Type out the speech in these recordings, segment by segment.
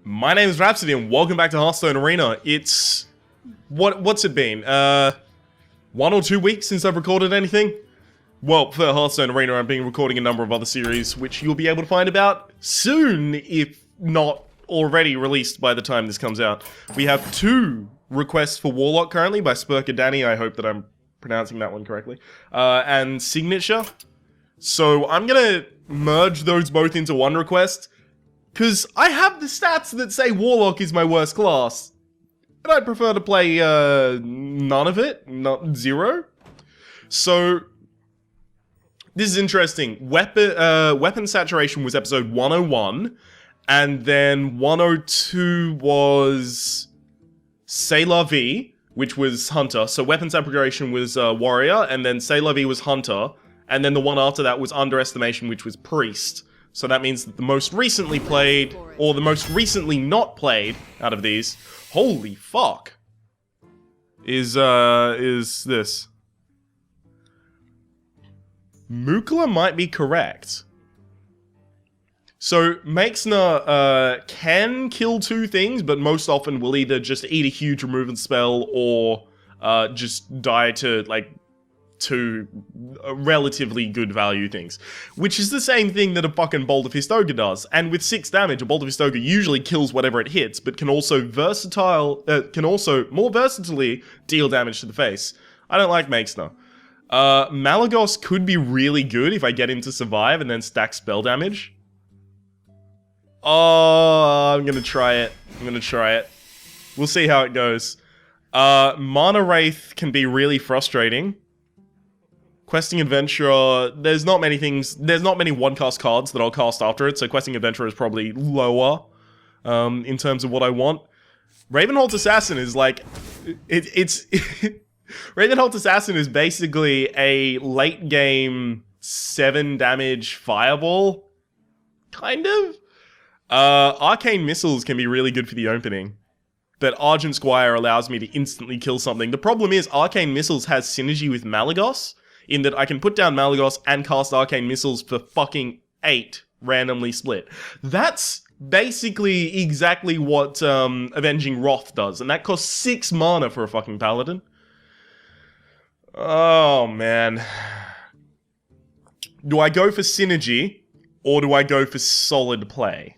My name is Rhapsody and welcome back to Hearthstone Arena. It's... What's it been? 1 or 2 weeks since I've recorded anything? Well, for Hearthstone Arena I've been recording a number of other series which you'll be able to find about soon, if not already released by the time this comes out. We have 2 requests for Warlock currently by Spurker Danny, I hope that I'm pronouncing that one correctly, and Signature. So I'm gonna merge those both into one request, because I have the stats that say Warlock is my worst class. And I'd prefer to play, none of it, not 0. So, this is interesting. Weapon Saturation was episode 101, and then 102 was C'est La Vie, which was Hunter. So Weapon Saturation was Warrior, and then C'est La Vie was Hunter, and then the one after that was Underestimation, which was Priest. So that means that the most recently played, or the most recently not played out of these, holy fuck, is this. Mukla might be correct. So, Meixner can kill 2 things, but most often will either just eat a huge removal spell, or just die to, like, 2 relatively good value things. Which is the same thing that a fucking Bolt of Histoga does. And with 6 damage, a Bolt of Histoga usually kills whatever it hits, but can also more versatilely deal damage to the face. I don't like Meixner. Malagos could be really good if I get him to survive and then stack spell damage. Oh, I'm gonna try it. We'll see how it goes. Mana Wraith can be really frustrating. Questing Adventurer, there's not many 1-cast cards that I'll cast after it, so Questing Adventurer is probably lower, in terms of what I want. Ravenholt Assassin is like, Ravenholt Assassin is basically a late game 7 damage fireball, kind of. Arcane Missiles can be really good for the opening, but Argent Squire allows me to instantly kill something. The problem is Arcane Missiles has synergy with Malagos, in that I can put down Malagos and cast Arcane Missiles for fucking 8, randomly split. That's basically exactly what Avenging Wrath does, and that costs 6 mana for a fucking Paladin. Oh, man. Do I go for synergy, or do I go for solid play?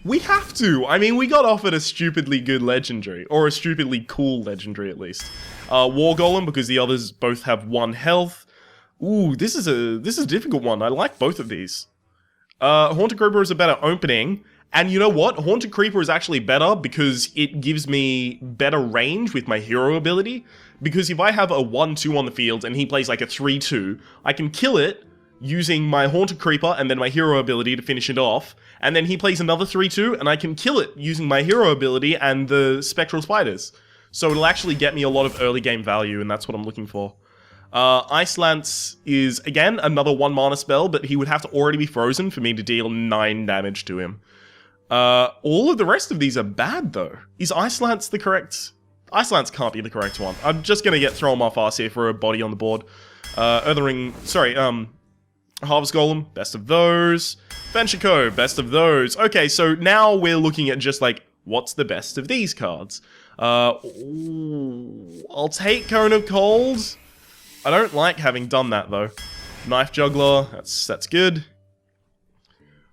We have to! I mean, we got offered a stupidly good legendary, or a stupidly cool legendary at least. War Golem, because the others both have 1 health. Ooh, this is a difficult one. I like both of these. Haunted Creeper is a better opening, and you know what? Haunted Creeper is actually better because it gives me better range with my hero ability. Because if I have a 1-2 on the field and he plays like a 3-2, I can kill it using my Haunted Creeper and then my hero ability to finish it off. And then he plays another 3-2 and I can kill it using my hero ability and the Spectral Spiders. So it'll actually get me a lot of early game value, and that's what I'm looking for. Ice Lance is, again, another 1 mana spell, but he would have to already be frozen for me to deal 9 damage to him. All of the rest of these are bad, though. Is Ice Lance the correct... Ice Lance can't be the correct one. I'm just gonna get thrown off arse here for a body on the board. Harvest Golem, best of those. Venture best of those. Okay, so now we're looking at just, like, what's the best of these cards? I'll take Cone of Cold. I don't like having done that, though. Knife Juggler, that's good.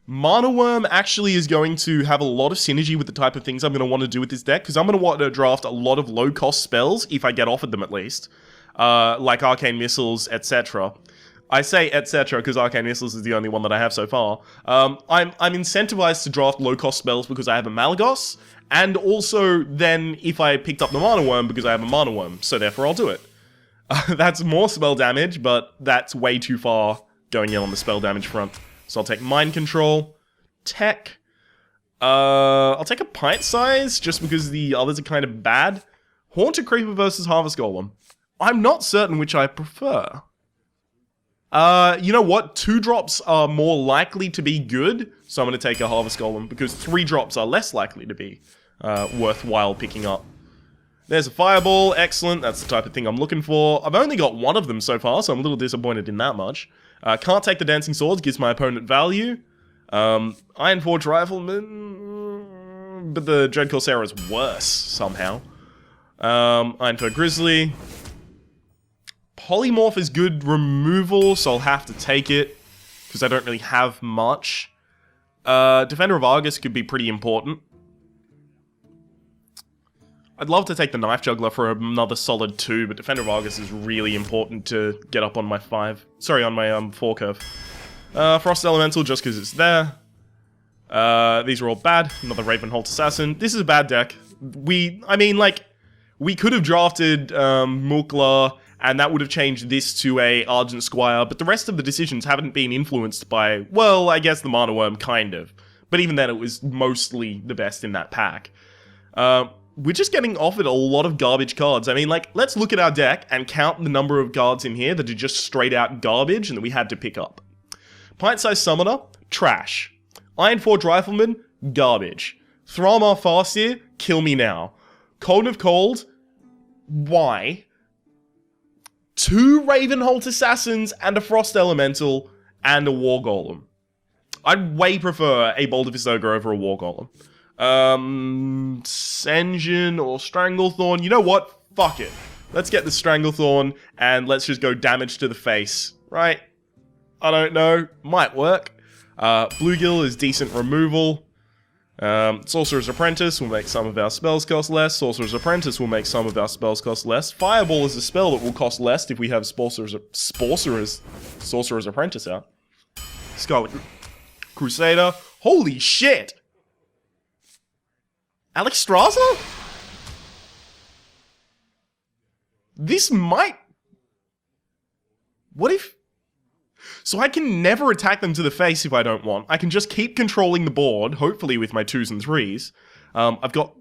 Mana Worm actually is going to have a lot of synergy with the type of things I'm going to want to do with this deck, because I'm going to want to draft a lot of low-cost spells, if I get offered them at least. Like Arcane Missiles, etc. I say etc. because Arcane Missiles is the only one that I have so far. I'm incentivized to draft low-cost spells because I have a Malagos, and also then if I picked up the Mana Worm because I have a Mana Worm, so therefore I'll do it. That's more spell damage, but that's way too far going in on the spell damage front. So I'll take Mind Control, Tech, I'll take a Pint Size, just because the others are kind of bad. Haunted Creeper versus Harvest Golem. I'm not certain which I prefer. You know what? 2 drops are more likely to be good, so I'm going to take a Harvest Golem, because 3 drops are less likely to be worthwhile picking up. There's a Fireball, excellent, that's the type of thing I'm looking for. I've only got 1 of them so far, so I'm a little disappointed in that much. Can't take the Dancing Swords, gives my opponent value. Iron Forge Rifleman, but the Dread Corsair is worse somehow. Iron Fur Grizzly. Polymorph is good removal, so I'll have to take it, because I don't really have much. Defender of Argus could be pretty important. I'd love to take the Knife Juggler for another solid 2, but Defender of Argus is really important to get up on my 4 curve. Frost Elemental, just because it's there. These are all bad. Another Ravenholt Assassin. This is a bad deck. We could have drafted Mukla, and that would have changed this to a Argent Squire, but the rest of the decisions haven't been influenced by, well, I guess the Mana Worm, kind of. But even then, it was mostly the best in that pack. We're just getting offered a lot of garbage cards. I mean, like, let's look at our deck and count the number of cards in here that are just straight out garbage and that we had to pick up. Pint-Sized Summoner, trash. Iron Forge Rifleman, garbage. Thramar Farseer, kill me now. Cone of Cold, why? 2 Ravenholt Assassins and a Frost Elemental and a War Golem. I'd way prefer a Boulder Fist Ogre over a War Golem. Senjin or Stranglethorn. You know what? Fuck it. Let's get the Stranglethorn and let's just go damage to the face. Right? I don't know. Might work. Bluegill is decent removal. Sorcerer's Apprentice will make some of our spells cost less. Sorcerer's Apprentice will make some of our spells cost less. Fireball is a spell that will cost less if we have Sorcerer's Apprentice out. Scarlet Crusader. Holy shit! Alex Straza? This might... What if... So I can never attack them to the face if I don't want. I can just keep controlling the board, hopefully with my 2s and 3s. I've got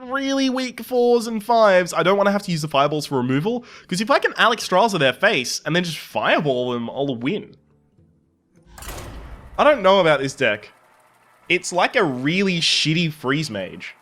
really weak 4s and 5s. I don't want to have to use the fireballs for removal, because if I can Alex Straza their face and then just fireball them, I'll win. I don't know about this deck. It's like a really shitty Freeze Mage.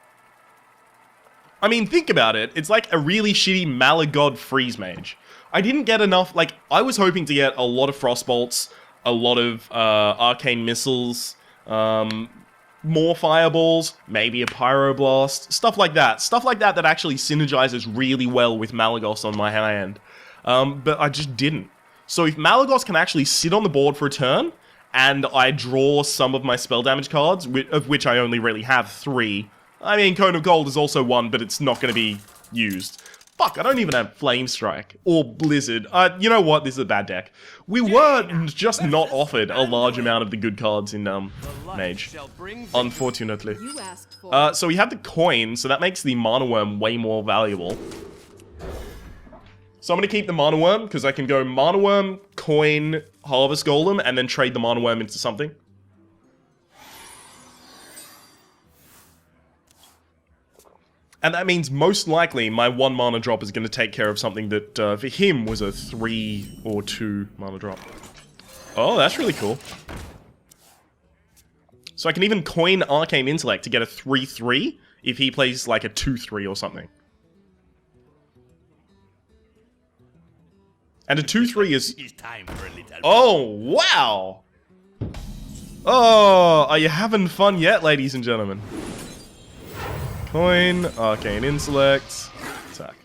I mean, think about it. It's like a really shitty Malagod Freeze Mage. I didn't get enough, like, I was hoping to get a lot of Frostbolts, a lot of Arcane Missiles, more Fireballs, maybe a Pyroblast, stuff like that. Stuff like that that actually synergizes really well with Malagos on my hand. But I just didn't. So if Malagos can actually sit on the board for a turn, and I draw some of my spell damage cards, of which I only really have 3. I mean, Cone of Gold is also 1, but it's not going to be used. Fuck, I don't even have Flame Strike or Blizzard. You know what? This is a bad deck. We were just not offered a large amount of the good cards in Mage, unfortunately. So we have the coin, so that makes the Mana Worm way more valuable. So I'm going to keep the Mana Worm, because I can go Mana Worm, coin, Harvest Golem, and then trade the Mana Worm into something. And that means most likely my 1 mana drop is going to take care of something that for him was a 3 or 2 mana drop. Oh, that's really cool. So I can even coin Arcane Intellect to get a 3/3 if he plays like a 2/3 or something. And a 2/3 is... Oh, wow! Oh, are you having fun yet, ladies and gentlemen? Coin, Arcane Intellect, attack.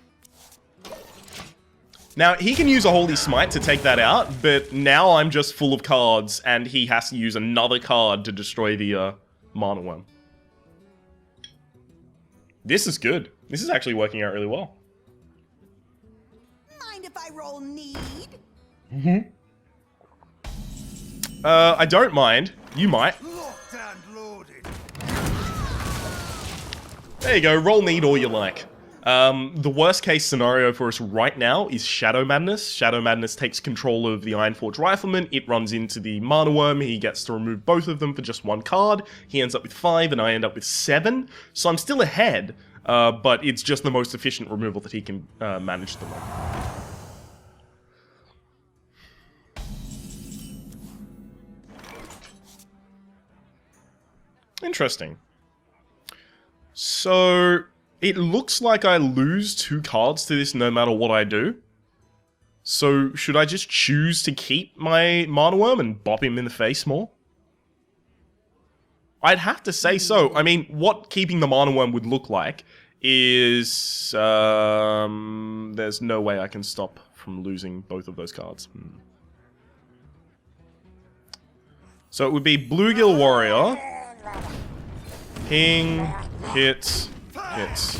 Now, he can use a Holy Smite to take that out, but now I'm just full of cards, and he has to use another card to destroy the Mana Worm. This is good. This is actually working out really well. Mind if I roll need? I don't mind. You might. Locked and loaded. There you go, roll need all you like. The worst case scenario for us right now is Shadow Madness. Shadow Madness takes control of the Iron Forge Rifleman, it runs into the Mana Worm, he gets to remove both of them for just 1 card, he ends up with 5 and I end up with 7, so I'm still ahead, but it's just the most efficient removal that he can manage them with. Interesting. So, it looks like I lose 2 cards to this no matter what I do. So, should I just choose to keep my Mana Worm and bop him in the face more? I'd have to say so. I mean, what keeping the Mana Worm would look like is... there's no way I can stop from losing both of those cards. So it would be Bluegill Warrior. Ping, hits, hits.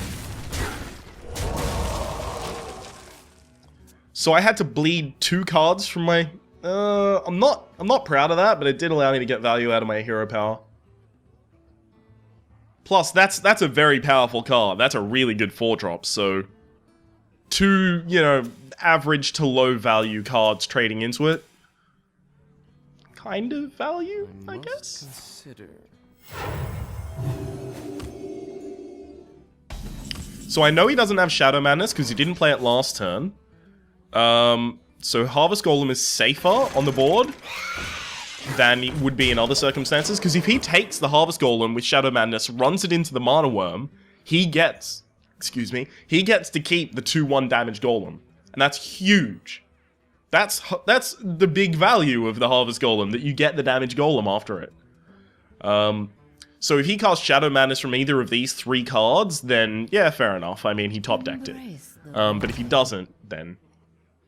So I had to bleed 2 cards from my... I'm not proud of that, but it did allow me to get value out of my hero power. Plus, that's a very powerful card. That's a really good 4-drop, so... 2, you know, average to low value cards trading into it. Kind of value, I guess? Consider. So I know he doesn't have Shadow Madness because he didn't play it last turn. So Harvest Golem is safer on the board than it would be in other circumstances, because if he takes the Harvest Golem with Shadow Madness, runs it into the Mana Worm, he gets to keep the 2/1 damage Golem. And that's huge. That's the big value of the Harvest Golem, that you get the damage Golem after it. So if he casts Shadow Madness from either of these 3 cards, then yeah, fair enough. I mean, he top decked it. But if he doesn't, then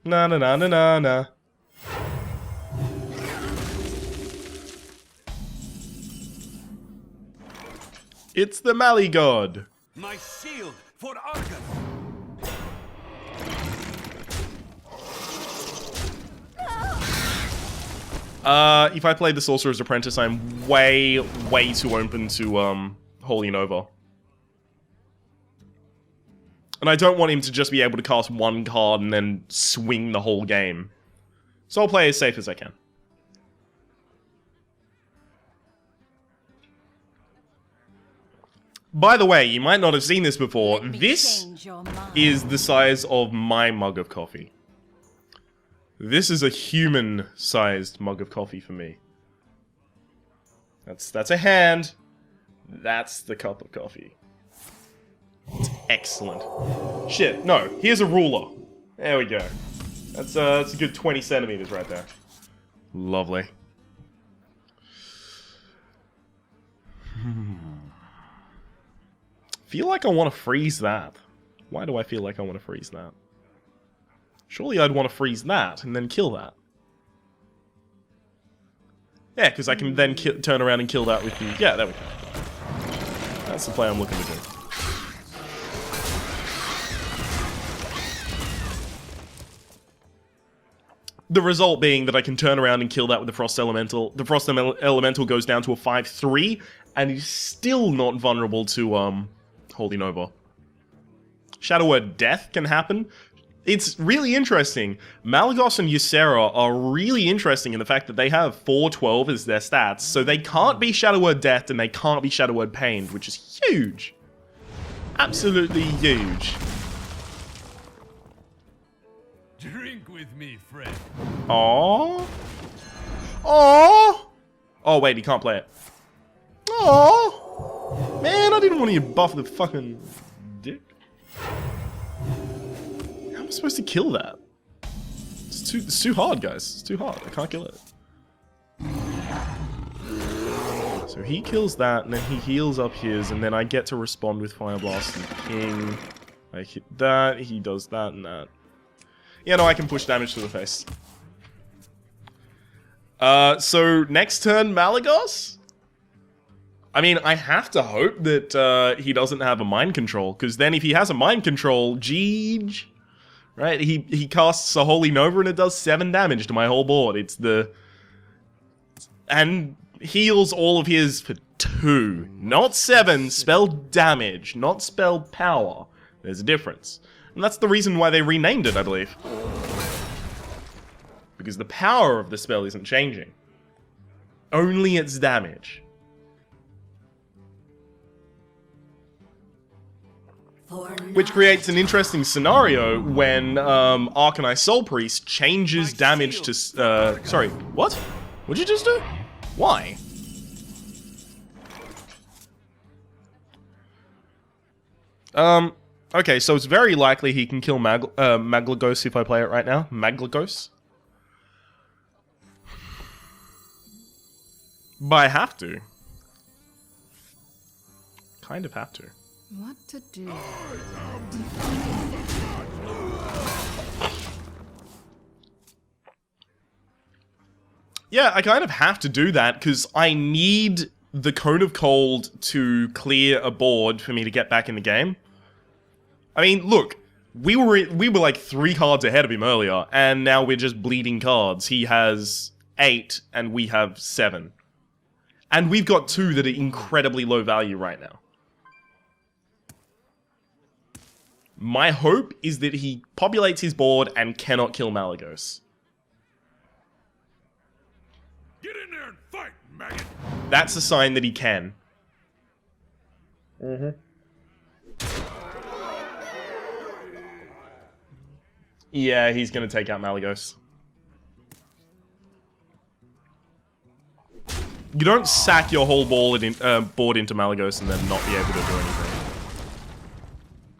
na na na na na na. It's the Mali God. My shield for Argus. If I played the Sorcerer's Apprentice, I'm way too open to, Holy Nova. And I don't want him to just be able to cast 1 card and then swing the whole game. So I'll play as safe as I can. By the way, you might not have seen this before. This is the size of my mug of coffee. This is a human-sized mug of coffee for me. That's a hand. That's the cup of coffee. It's excellent. Shit, no. Here's a ruler. There we go. That's a good 20 centimeters right there. Lovely. Feel like I want to freeze that. Why do I feel like I want to freeze that? Surely I'd want to freeze that and then kill that. Yeah, because I can then turn around and kill that with the... Yeah, there we go. That's the play I'm looking to do. The result being that I can turn around and kill that with the Frost Elemental. The Frost Elemental goes down to a 5/3, and he's still not vulnerable to, Holy Nova. Shadow Word Death can happen. It's really interesting. Malygos and Ysera are really interesting in the fact that they have 4/12 as their stats, so they can't be Shadow Word Death and they can't be Shadow Word Pained, which is huge. Absolutely huge. Drink with me, friend. Aww. Aww. Oh, wait, he can't play it. Aww. Man, I didn't want to buff the fucking dick. How am I supposed to kill that? It's too hard, guys. It's too hard. I can't kill it. So he kills that, and then he heals up his, and then I get to respond with Fire Blast and Ping. I hit that, he does that and that. Yeah, no, I can push damage to the face. So next turn, Malygos? I mean, I have to hope that he doesn't have a Mind Control, because then if he has a Mind Control, Jeej, right? He casts a Holy Nova and it does 7 damage to my whole board. It's the... And heals all of his for 2. Not 7, spell damage, not spell power. There's a difference. And that's the reason why they renamed it, I believe. Because the power of the spell isn't changing. Only its damage. Which creates an interesting scenario when Arcanine Soul Priest changes damage to... sorry, what? What'd you just do? Why? Okay, so it's very likely he can kill Maglagos if I play it right now. Maglagos. But I have to. Kind of have to. What to do? Yeah, I kind of have to do that because I need the Cone of Cold to clear a board for me to get back in the game. I mean, look, we were like 3 cards ahead of him earlier, and now we're just bleeding cards. He has 8, and we have 7. And we've got 2 that are incredibly low value right now. My hope is that he populates his board and cannot kill Malygos. Get in there and fight, maggot! That's a sign that he can. Yeah, he's gonna take out Malygos. You don't sack your whole board into Malygos and then not be able to do anything.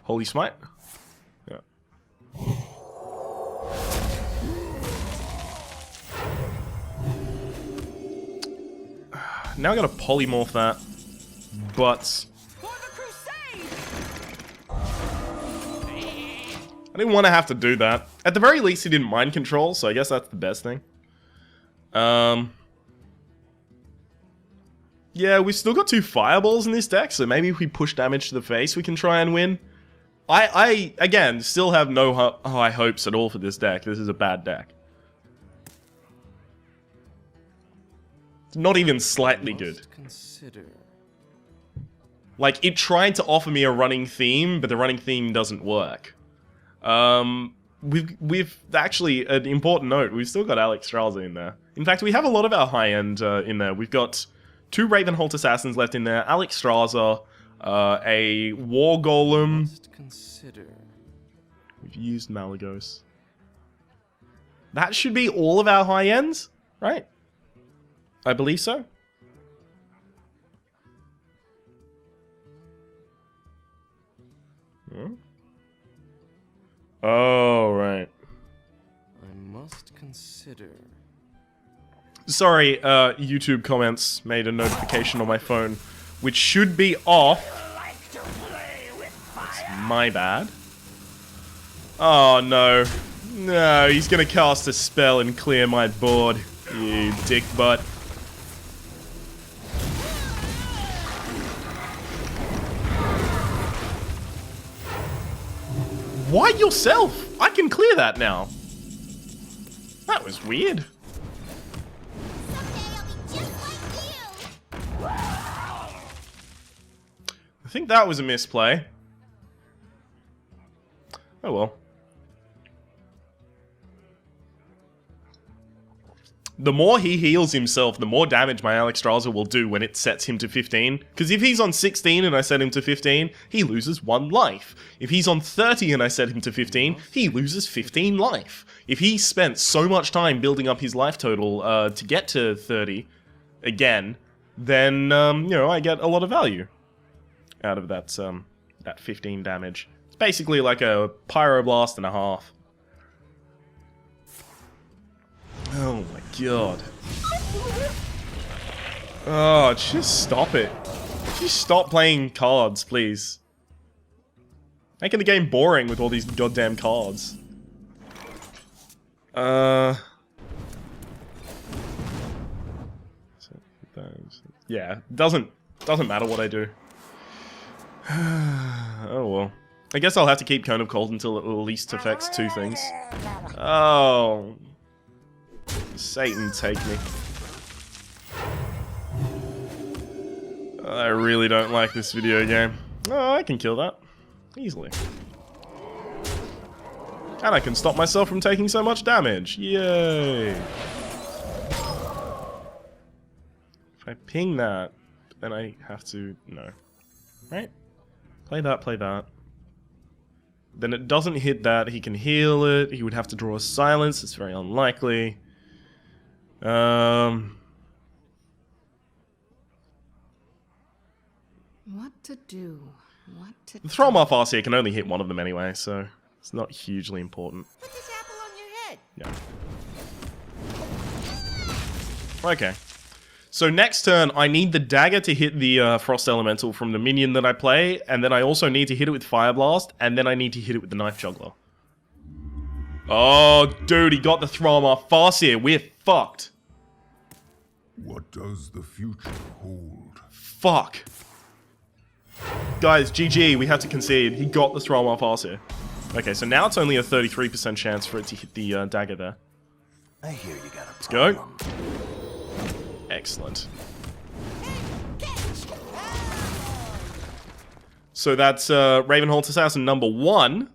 Holy Smite? Yeah. Now I gotta polymorph that, but I didn't want to have to do that. At the very least, he didn't mind control, so I guess that's the best thing. Yeah, we've still got 2 fireballs in this deck, so maybe if we push damage to the face, we can try and win. I again, still have no high hopes at all for this deck. This is a bad deck. It's not even slightly good. Consider. Like, it tried to offer me a running theme, but the running theme doesn't work. We've actually, an important note, we've still got Alex Stralza in there. In fact, we have a lot of our high-end in there. We've got 2 Ravenholt Assassins left in there, Alex Stralza, a War Golem. Must consider. We've used Malygos. That should be all of our high-ends, right? I believe so. Hmm? Oh, right. I must consider. Sorry, YouTube comments made a notification on my phone, which should be off. It's my bad. Oh, no. No, he's gonna cast a spell and clear my board, you dick butt. Why yourself? I can clear that now. That was weird. I think that was a misplay. Oh well. The more he heals himself, the more damage my Alex Stralza will do when it sets him to 15. Because if he's on 16 and I set him to 15, he loses 1 life. If he's on 30 and I set him to 15, he loses 15 life. If he spent so much time building up his life total to get to 30, again, then, you know, I get a lot of value out of that, that 15 damage. It's basically like a Pyroblast and a half. Oh my god. Oh, just stop it. Just stop playing cards, please. Making the game boring with all these goddamn cards. Yeah, doesn't matter what I do. Oh well. I guess I'll have to keep Cone of Cold until it at least affects 2 things. Oh. Satan, take me. I really don't like this video game. Oh, I can kill that. Easily. And I can stop myself from taking so much damage. Yay! If I ping that, then I have to... No. Right? Play that, play that. Then it doesn't hit that, he can heal it, he would have to draw a silence, it's very unlikely. What to do? What to The Throm off RC can only hit one of them anyway, so it's not hugely important. Put this apple on your head. Yeah. Okay. So next turn, I need the dagger to hit the Frost Elemental from the minion that I play, and then I also need to hit it with Fire Blast, and then I need to hit it with the Knife Juggler. Oh, dude, he got the Thrower Farseer. We're fucked. What does the future hold? Fuck. Guys, GG, we have to concede. He got the Thrower Farseer. Okay, so now it's only a 33% chance for it to hit the dagger there. I hear you got a Let's problem. go. Excellent. So that's Ravenholt's Assassin number 1.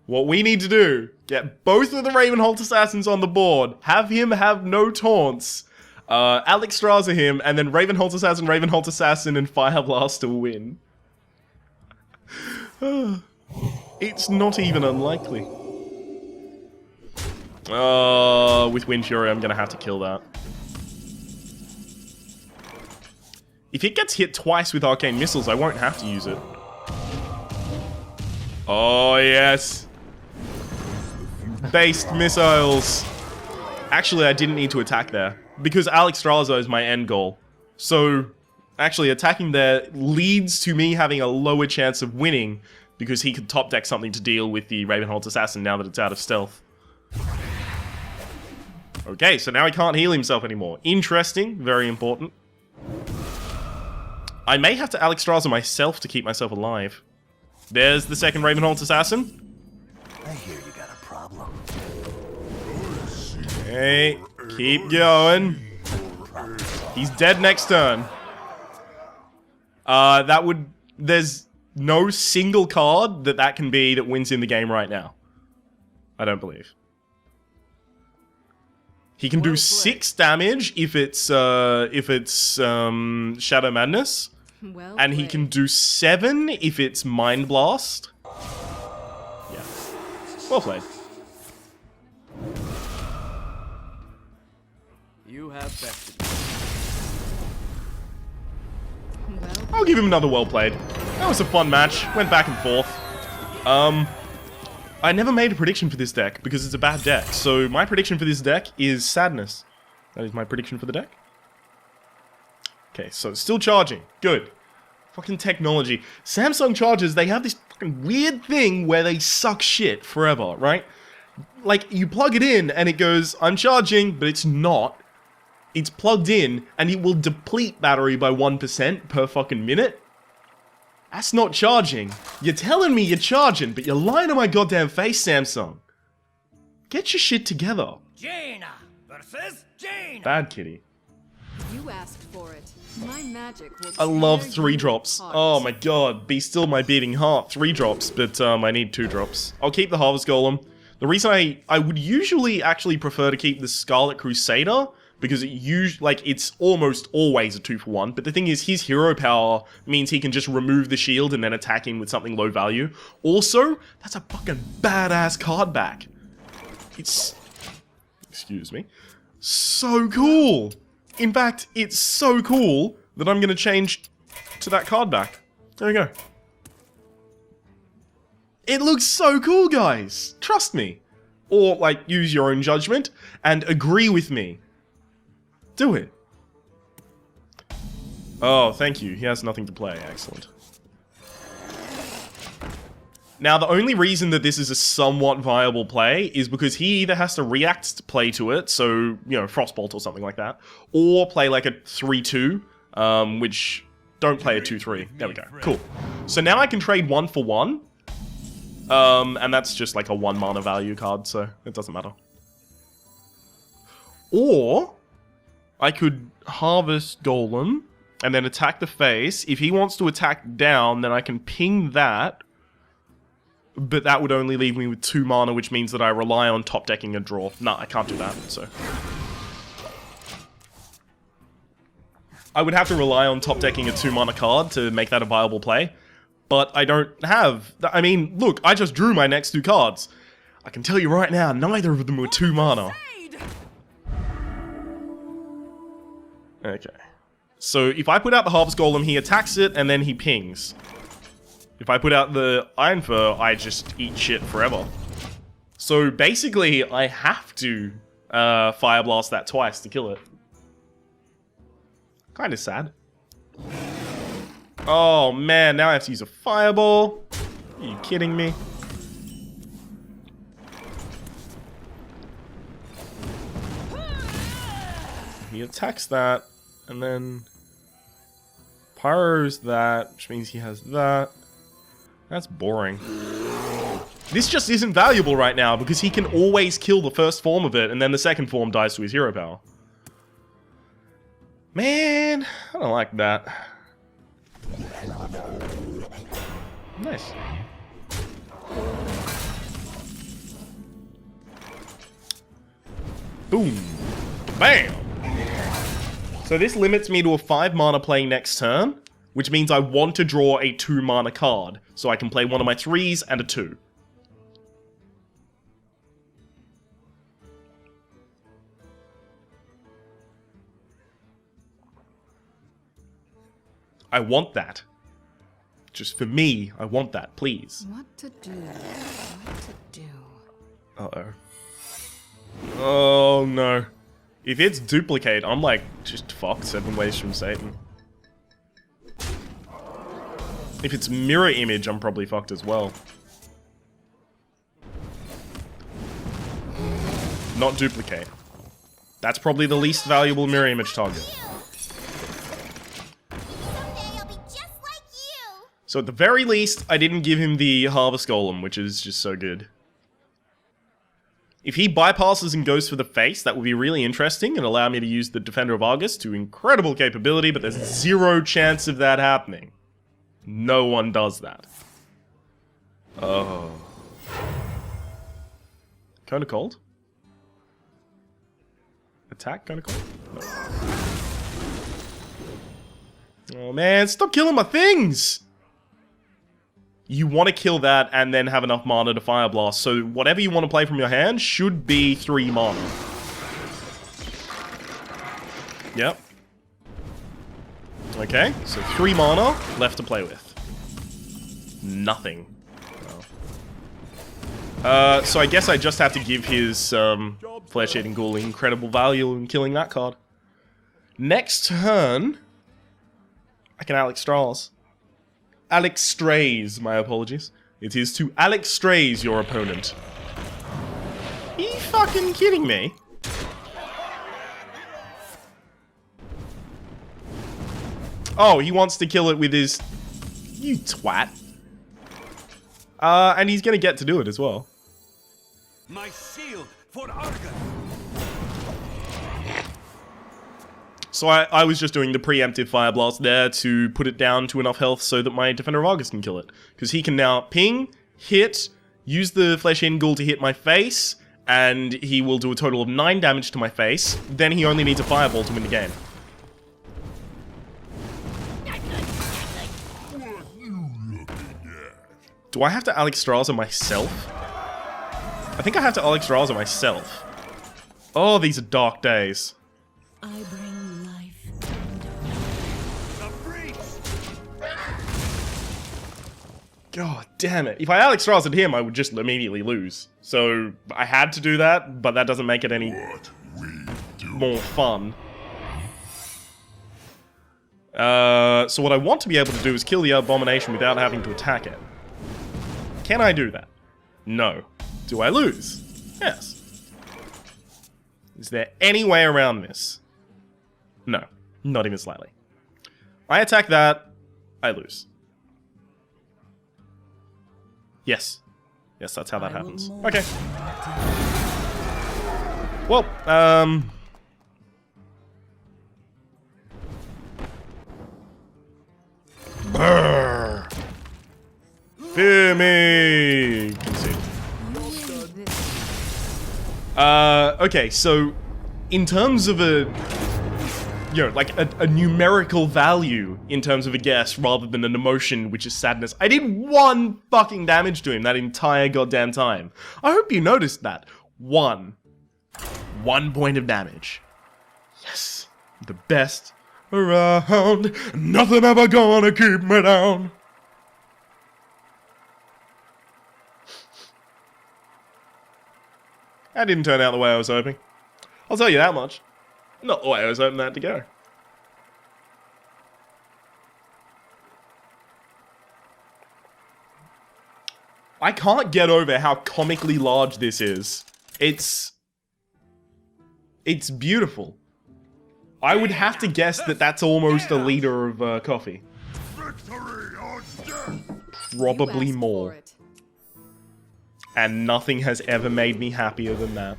What we need to do, get both of the Ravenholt Assassins on the board, have him have no taunts, Alex Straza him, and then Ravenholt Assassin, and Fire Blast to win. It's not even unlikely. With Wind Fury, I'm gonna have to kill that. If it gets hit twice with Arcane Missiles, I won't have to use it. Oh, yes. Based missiles. Actually, I didn't need to attack there, because Alex Straza is my end goal. So, actually, attacking there leads to me having a lower chance of winning, because he could top deck something to deal with the Ravenholt Assassin now that it's out of stealth. Okay, so now he can't heal himself anymore. Interesting, very important. I may have to Alex Straza myself to keep myself alive. There's the second Ravenholt Assassin. I hear you got a problem. Okay, keep going. He's dead next turn. There's no single card that can be that wins in the game right now. I don't believe. He can do 6 damage if it's Shadow Madness, Well and he played. can do 7 if it's Mind Blast. Yeah, well played. You have bested. Well, I'll give him another well played. That was a fun match. Went back and forth. I never made a prediction for this deck because it's a bad deck. So my prediction for this deck is Sadness. That is my prediction for the deck. Okay, so it's still charging. Good. Fucking technology. Samsung chargers, they have this fucking weird thing where they suck shit forever, right? Like, you plug it in and it goes, I'm charging, but it's not. It's plugged in and it will deplete battery by 1% per fucking minute. That's not charging. You're telling me you're charging, but you're lying to my goddamn face, Samsung. Get your shit together. Jaina versus Jaina. Bad kitty. you asked for it. My magic will I love tear 3 you drops. apart. Oh my god, be still my beating heart. 3 drops, but I need 2 drops. I'll keep the Harvest Golem. The reason I would usually actually prefer to keep the Scarlet Crusader, because it's almost always a 2-for-1, but the thing is, his hero power means he can just remove the shield and then attack him with something low value. Also, that's a fucking badass card back. It's... excuse me. So cool! In fact, it's so cool that I'm gonna change to that card back. There we go. It looks so cool, guys! Trust me. Or, like, use your own judgment and agree with me. Do it. Oh, thank you. He has nothing to play. Excellent. Now, the only reason that this is a somewhat viable play is because he either has to react to play to it, so, you know, Frostbolt or something like that, or play like a 3-2, which... don't play a 2-3. There we go. Cool. So now I can trade 1 for 1, and that's just like a 1 mana value card, so it doesn't matter. Or... I could Harvest Golem, and then attack the face. If he wants to attack down, then I can ping that. But that would only leave me with 2 mana, which means that I rely on top decking a draw. Nah, I can't do that, so... I would have to rely on top decking a 2 mana card to make that a viable play. But I don't have... I mean, look, I just drew my next 2 cards. I can tell you right now, neither of them were 2 mana. Okay. So if I put out the Harvest Golem, he attacks it, and then he pings. If I put out the Iron Fur, I just eat shit forever. So basically, I have to Fire Blast that twice to kill it. Kind of sad. Oh man, now I have to use a fireball. Are you kidding me? He attacks that, and then pyros that, which means he has that. That's boring. This just isn't valuable right now because he can always kill the first form of it, and then the second form dies to his hero power. Man, I don't like that. Nice. Boom. Bam. So this limits me to a 5 mana playing next turn, which means I want to draw a 2 mana card, so I can play one of my 3s and a 2. I want that. Just for me, I want that, please. What to do? What to do? Uh-oh. Oh, no. If it's duplicate, I'm like, just fucked 7 ways from Satan. If it's mirror image, I'm probably fucked as well. Not duplicate. That's probably the least valuable mirror image target. So at the very least, I didn't give him the Harvest Golem, which is just so good. If he bypasses and goes for the face, that would be really interesting and allow me to use the Defender of Argus to incredible capability, but there's 0 chance of that happening. No one does that. Oh. Kinda cold? Attack kinda cold? No. Oh man, stop killing my things! You want to kill that and then have enough mana to Fire Blast, so whatever you want to play from your hand should be 3 mana. Yep. Okay, so 3 mana left to play with. Nothing. Oh. So I guess I just have to give his Flesh-Eating Ghoul incredible value in killing that card. Next turn, I can Alex Strauss. Alex Strays, my apologies. It is to Alex Strays your opponent. Are you fucking kidding me? Oh, he wants to kill it with his... You twat. And he's gonna get to do it as well. My shield for Argus. So I was just doing the preemptive Fire Blast there to put it down to enough health so that my Defender of Argus can kill it. Because he can now ping, hit, use the Flesh-Eating Ghoul to hit my face, and he will do a total of 9 damage to my face. Then he only needs a Fireball to win the game. Do I have to Alex Strauss myself? I think I have to Alex Strauss myself. Oh, these are dark days. I bring life. The breach. God damn it. If I Alex Strauss at him, I would just immediately lose. So I had to do that, but that doesn't make it any more fun. So what I want to be able to do is kill the Abomination without having to attack it. Can I do that? No. Do I lose? Yes. Is there any way around this? No. Not even slightly. I attack that, I lose. Yes. Yes, that's how that happens. Okay. Well, Brrr. Fear me! Concede. Okay, so in terms of a, you know, like a numerical value in terms of a guess rather than an emotion, which is sadness, I did 1 fucking damage to him that entire goddamn time. I hope you noticed that. 1 point of damage. Yes. The best around. Nothing ever gonna keep me down. That didn't turn out the way I was hoping. I'll tell you that much. Not the way I was hoping that to go. I can't get over how comically large this is. It's beautiful. I would have to guess that that's almost a liter of coffee. Victory or death! Probably You asked more. for it. And nothing has ever made me happier than that.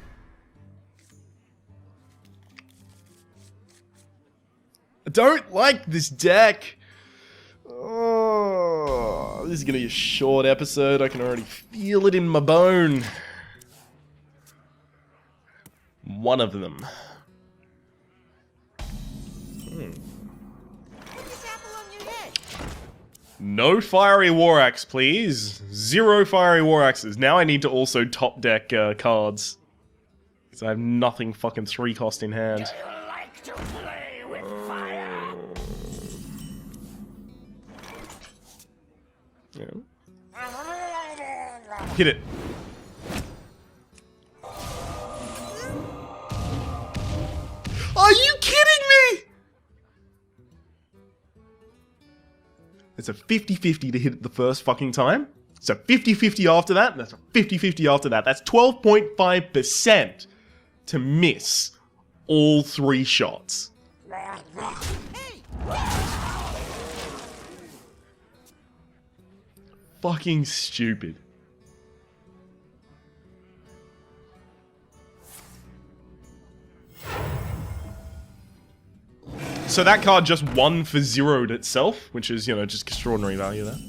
I don't like this deck. Oh, this is gonna be a short episode. I can already feel it in my bone. One of them. No Fiery War Axe, please. 0 Fiery War Axes. Now I need to also top deck cards. Because I have nothing fucking 3 cost in hand. Like to play with fire? Yeah. Hit it. Are you kidding me? It's a 50-50 to hit it the first fucking time. It's a 50-50 after that, and that's a 50-50 after that. That's 12.5% to miss all 3 shots. Fucking stupid. So that card just 1 for 0'd itself, which is, you know, just extraordinary value there.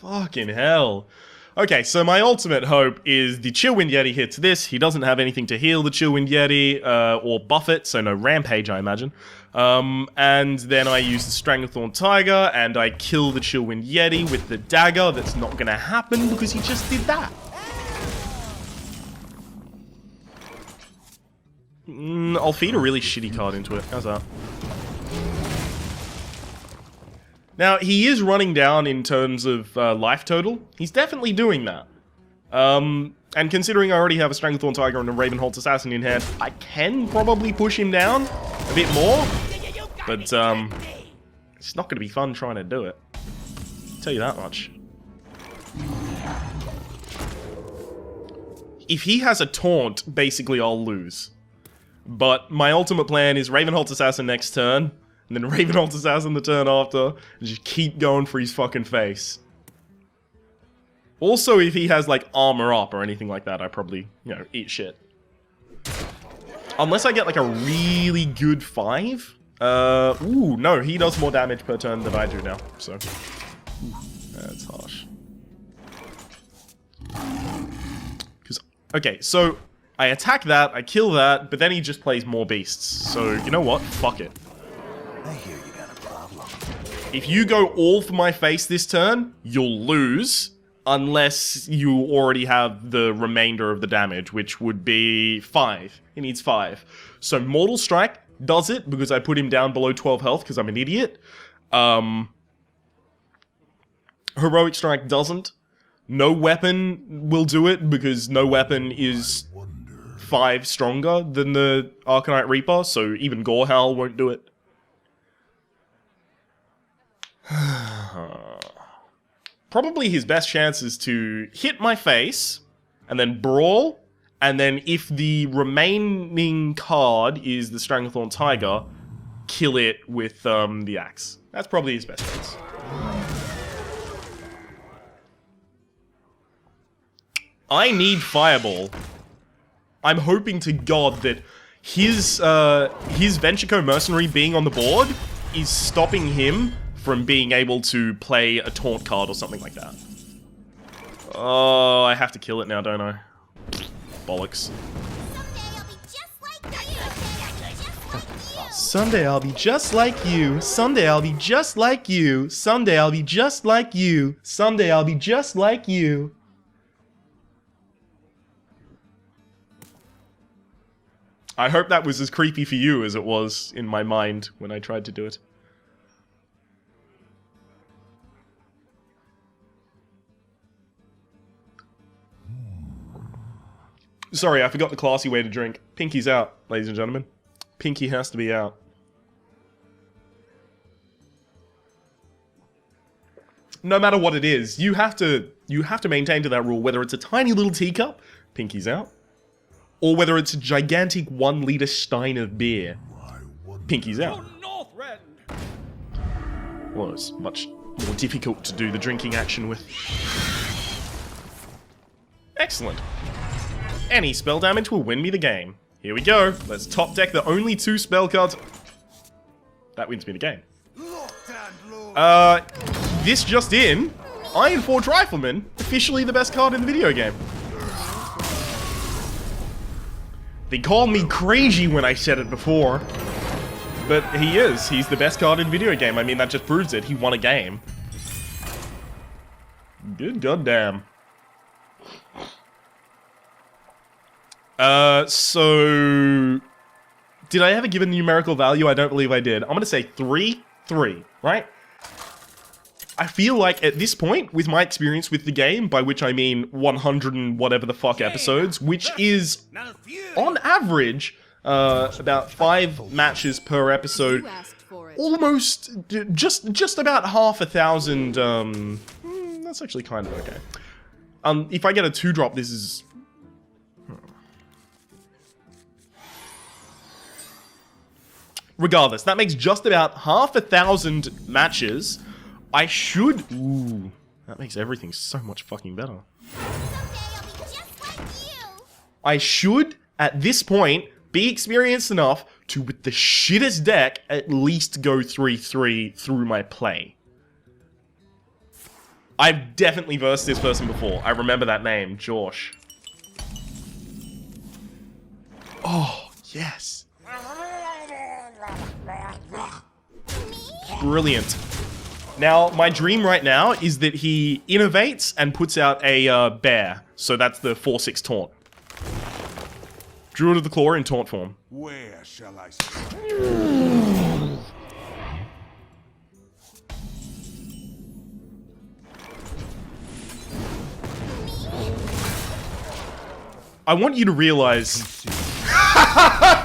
Fucking hell. Okay, so my ultimate hope is the Chillwind Yeti hits this. He doesn't have anything to heal the Chillwind Yeti or buff it, so no Rampage, I imagine. And then I use the Stranglethorn Tiger, and I kill the Chillwind Yeti with the dagger. That's not gonna happen because he just did that. I'll feed a really shitty card into it. How's that? Now, he is running down in terms of life total. He's definitely doing that. And considering I already have a Stranglethorn Tiger and a Ravenholt's Assassin in hand, I can probably push him down a bit more. But it's not going to be fun trying to do it. I'll tell you that much. If he has a taunt, basically I'll lose. But my ultimate plan is Ravenholt's Assassin next turn, and then Ravenholt's Assassin the turn after, and just keep going for his fucking face. Also, if he has, like, armor up or anything like that, I probably, you know, eat shit. Unless I get, like, a really good 5. Ooh, no, he does more damage per turn than I do now, so. Ooh, that's harsh. Okay, so I attack that, I kill that, but then he just plays more beasts. So, you know what? Fuck it. I hear you got a problem. If you go all for my face this turn, you'll lose. Unless you already have the remainder of the damage, which would be 5. He needs 5. So Mortal Strike does it, because I put him down below 12 health, because I'm an idiot. Heroic Strike doesn't. No Weapon will do it, because No Weapon is 5 stronger than the Arcanite Reaper, so even Gorehowl won't do it. Probably his best chance is to hit my face, and then brawl, and then if the remaining card is the Stranglethorn Tiger, kill it with the axe. That's probably his best chance. I need Fireball. I'm hoping to God that his Venture Mercenary being on the board is stopping him from being able to play a taunt card or something like that. Oh, I have to kill it now, don't I? Bollocks. Someday I'll be just like you. Someday I'll be just like you. Someday I'll be just like you. Someday I'll be just like you. I hope that was as creepy for you as it was in my mind when I tried to do it. Sorry, I forgot the classy way to drink. Pinky's out, ladies and gentlemen. Pinky has to be out. no matter what it is, you have to maintain to that rule, whether it's a tiny little teacup, pinkies out, or whether it's a gigantic 1 liter stein of beer, pinkies out. Well, it's much more difficult to do the drinking action with. Excellent. Any spell damage will win me the game. Here we go. Let's top deck the only 2 spell cards. That wins me the game. This just in. Iron Forge Rifleman, officially the best card in the video game. They called me crazy when I said it before. But he is. He's the best card in the video game. I mean, that just proves it. He won a game. Good goddamn. So... Did I ever give a numerical value? I don't believe I did. I'm gonna say 3, right? I feel like at this point, with my experience with the game, by which I mean 100 and whatever the fuck episodes, which is, on average, about 5 matches per episode, You asked for it. almost, just about 500,000, that's actually kind of okay. If I get a 2-drop, this is... Regardless, that makes just about 500,000 matches. I should... Ooh, that makes everything so much fucking better. I should, at this point, be experienced enough to, with the shittest deck, at least go 3-3 through my play. I've definitely versed this person before. I remember that name, Josh. Oh, yes. Brilliant. Now, my dream right now is that he innovates and puts out a bear. So that's the 4/6 taunt. Druid of the Claw in taunt form. Where shall I start? I want you to realize...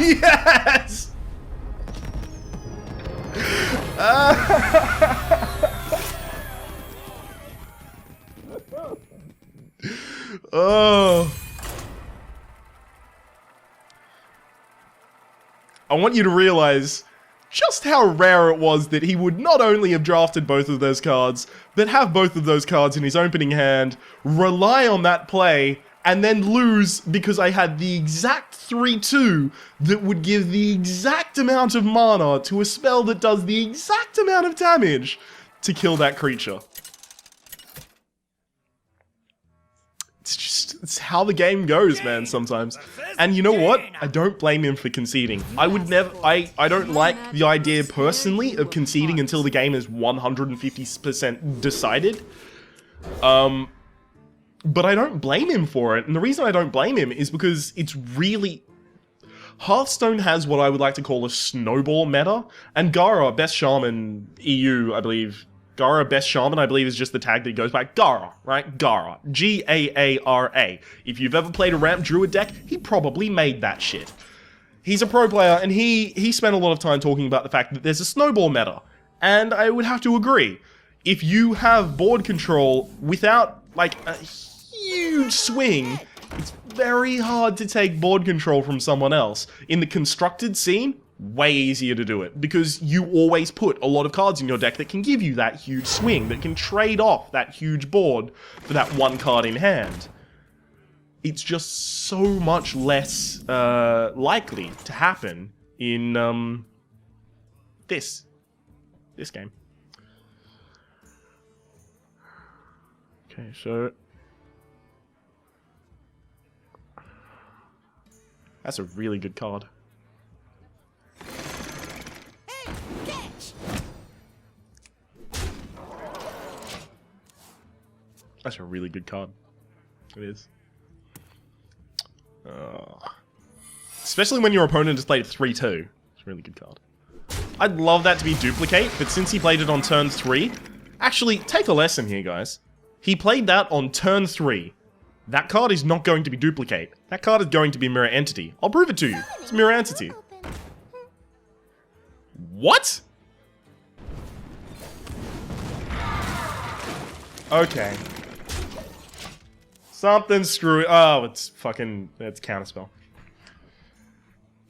Yes! Oh. I want you to realize just how rare it was that he would not only have drafted both of those cards, but have both of those cards in his opening hand, rely on that play, and then lose because I had the exact 3/2 that would give the exact amount of mana to a spell that does the exact amount of damage to kill that creature. It's how the game goes, man, sometimes. And you know what? I don't blame him for conceding. I would never... I don't like the idea, personally, of conceding until the game is 150% decided. But I don't blame him for it. And the reason I don't blame him is because it's really... Hearthstone has what I would like to call a snowball meta. And Gara, Best Shaman EU, I believe... Gara, Best Shaman, I believe, is just the tag that he goes by. Gara, right? Gara. G-A-A-R-A. If you've ever played a ramp druid deck, he probably made that shit. He's a pro player, and he spent a lot of time talking about the fact that there's a snowball meta. And I would have to agree. If you have board control without, like, a huge swing, it's very hard to take board control from someone else. In the constructed scene, way easier to do it, because you always put a lot of cards in your deck that can give you that huge swing, that can trade off that huge board for that one card in hand. It's just so much less likely to happen in this game. Okay, so that's a really good card. That's a really good card. It is. Especially when your opponent has played 3/2. It's a really good card. I'd love that to be duplicate, but since he played it on turn 3... Actually, take a lesson here, guys. He played that on turn 3. That card is not going to be duplicate. That card is going to be mirror entity. I'll prove it to you. It's mirror entity. What? Okay. Something screwy. Oh, it's counterspell.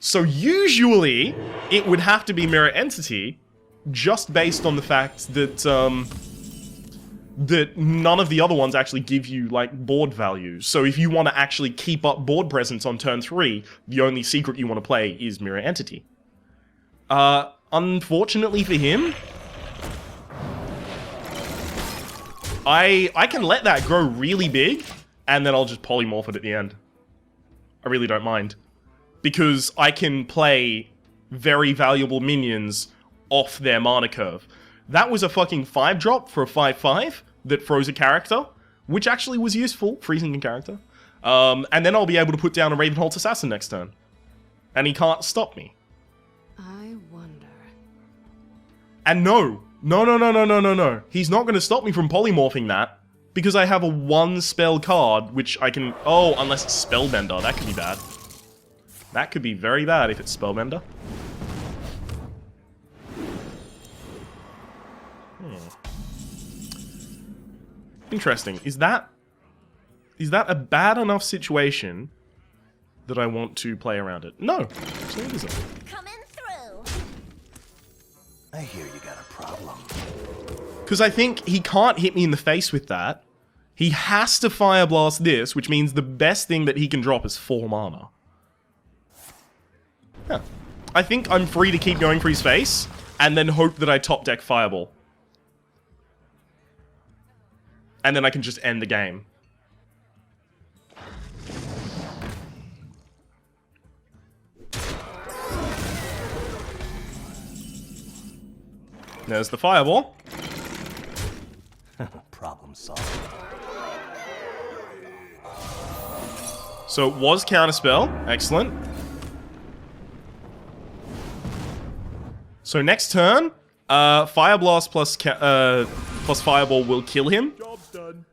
So usually, it would have to be Mirror Entity, just based on the fact that, that none of the other ones actually give you, like, board values. So if you want to actually keep up board presence on turn 3, the only secret you want to play is Mirror Entity. Unfortunately for him, I can let that grow really big, and then I'll just polymorph it at the end. I really don't mind. Because I can play very valuable minions off their mana curve. That was a fucking 5-drop for a 5/5 that froze a character, which actually was useful, freezing a character. And then I'll be able to put down a Ravenholt Assassin next turn. And he can't stop me. I wonder. And no. He's not going to stop me from polymorphing that, because I have a 1-spell card, which I can... Oh, unless it's Spellbender. That could be bad. That could be very bad if it's Spellbender. Interesting. Is that a bad enough situation that I want to play around it? No. Actually, it isn't. Coming through. I hear you got a problem. Because I think he can't hit me in the face with that. He has to Fire Blast this, which means the best thing that he can drop is 4 mana. Yeah. I think I'm free to keep going for his face, and then hope that I top deck Fireball. And then I can just end the game. There's the Fireball. Problem solved. So it was Counterspell. Excellent. So next turn, Fire Blast plus Fireball will kill him. Job's done.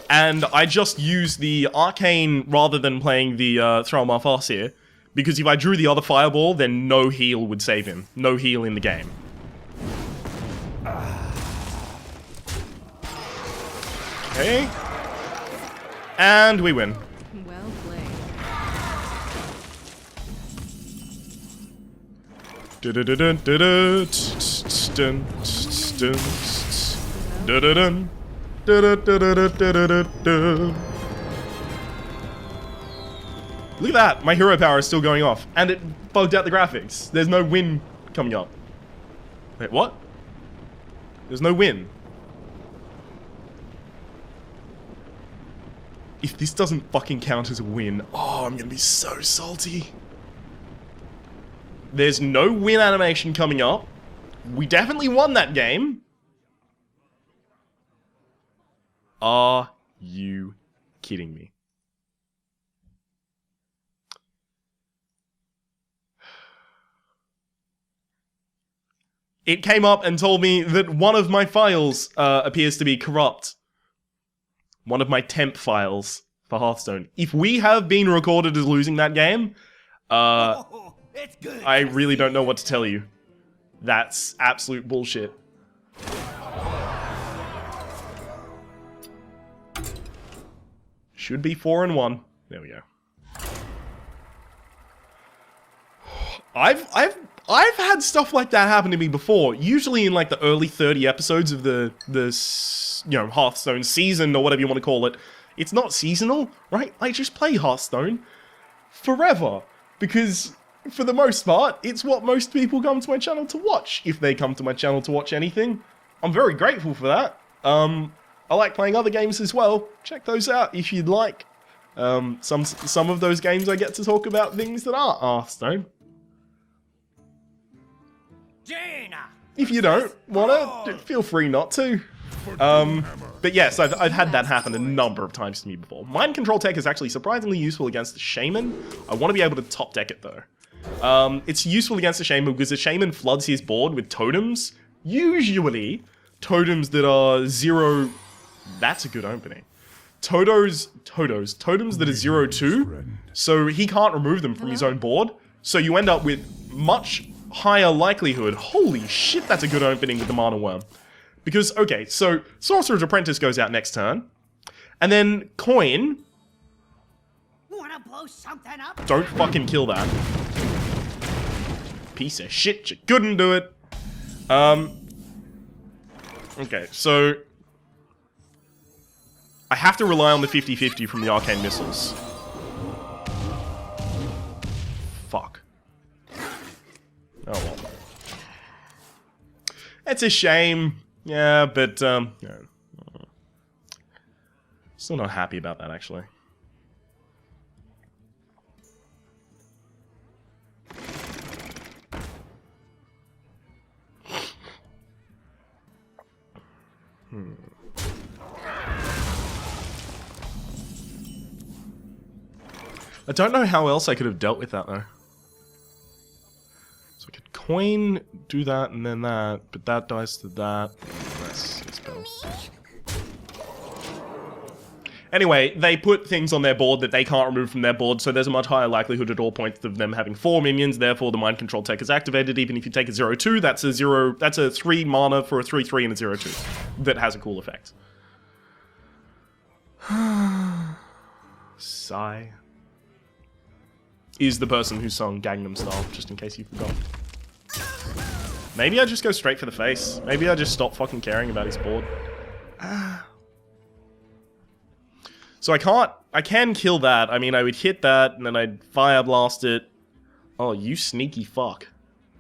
And I just use the Arcane rather than playing the Throw him off us here. Because if I drew the other Fireball, then no heal would save him. No heal in the game. Okay. And we win. Well played. Look at that, my hero power is still going off, and it bugged out the graphics. There's no win coming up. Wait, what? There's no win. If this doesn't fucking count as a win, oh, I'm gonna be so salty. There's no win animation coming up. We definitely won that game. Are you kidding me? It came up and told me that one of my files appears to be corrupt. One of my temp files for Hearthstone. If we have been recorded as losing that game, It's good. I really don't know what to tell you. That's absolute bullshit. Should be 4-1. There we go. I've had stuff like that happen to me before. Usually in like the early 30 episodes of the Hearthstone season or whatever you want to call it. It's not seasonal, right? I just play Hearthstone forever because for the most part, it's what most people come to my channel to watch. If they come to my channel to watch anything, I'm very grateful for that. I like playing other games as well. Check those out if you'd like. Some of those games I get to talk about things that aren't Hearthstone. Jaina. If you don't wanna, feel free not to. But yes, I've had that happen a number of times to me before. Mind Control Tech is actually surprisingly useful against the Shaman. I want to be able to top deck it though. It's useful against the Shaman because the Shaman floods his board with totems. Usually, totems that are 0... That's a good opening. Totems that are 0/2, so he can't remove them from his own board. So you end up with much higher likelihood. Holy shit, that's a good opening with the Mana Worm. Because, okay, so Sorcerer's Apprentice goes out next turn. And then Coin... Wanna blow something up? Don't fucking kill that. Piece of shit, you couldn't do it. Okay, so... I have to rely on the 50-50 from the Arcane Missiles. Fuck. Oh well. It's a shame. Yeah, but, yeah. Still not happy about that, actually. I don't know how else I could have dealt with that, though. So I could coin, do that, and then that, but that dies to that. Anyway, they put things on their board that they can't remove from their board, so there's a much higher likelihood at all points of them having 4 minions, therefore the Mind Control tech is activated. Even if you take a 0-2, that's a 3 mana for a 3-3 and a 0-2. That has a cool effect. Sigh. Is the person who sung Gangnam Style, just in case you forgot. Maybe I just go straight for the face. Maybe I just stop fucking caring about his board. So I can kill that. I mean, I would hit that, and then I'd Fire Blast it. Oh, you sneaky fuck.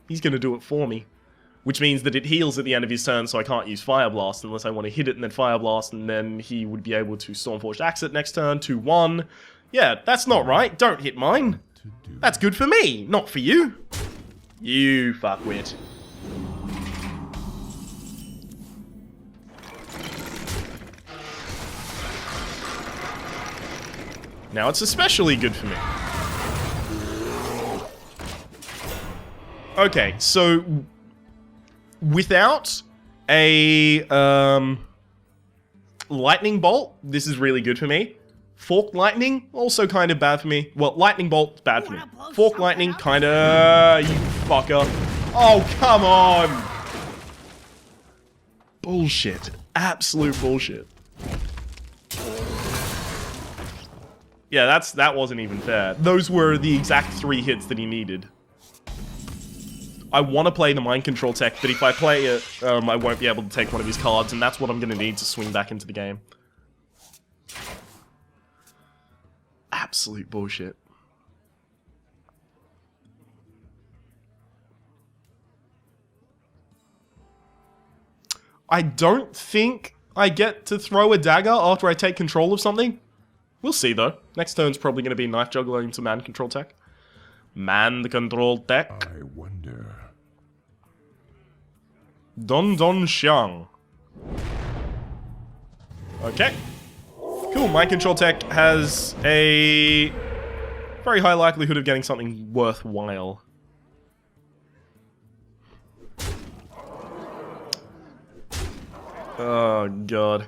He's gonna do it for me. Which means that it heals at the end of his turn, so I can't use Fire Blast unless I want to hit it and then Fire Blast, and then he would be able to Stormforged Axe it next turn, 2-1. Yeah, that's not right. Don't hit mine. That's good for me, not for you. You fuckwit. Now it's especially good for me. Okay, so without a lightning bolt, this is really good for me. Forked lightning, also kind of bad for me. Well, lightning bolt, bad for me. Forked lightning, kinda, you fucker. Oh, come on! Bullshit. Absolute bullshit. Yeah, that wasn't even fair. Those were the exact 3 hits that he needed. I want to play the Mind Control tech, but if I play it, I won't be able to take one of his cards, and that's what I'm going to need to swing back into the game. Absolute bullshit. I don't think I get to throw a dagger after I take control of something. We'll see, though. Next turn's probably going to be Knife Juggler into Man Control tech. Man Control tech. I wonder. Don Xiang. Okay. Cool, Mind Control tech has a very high likelihood of getting something worthwhile. Oh, God.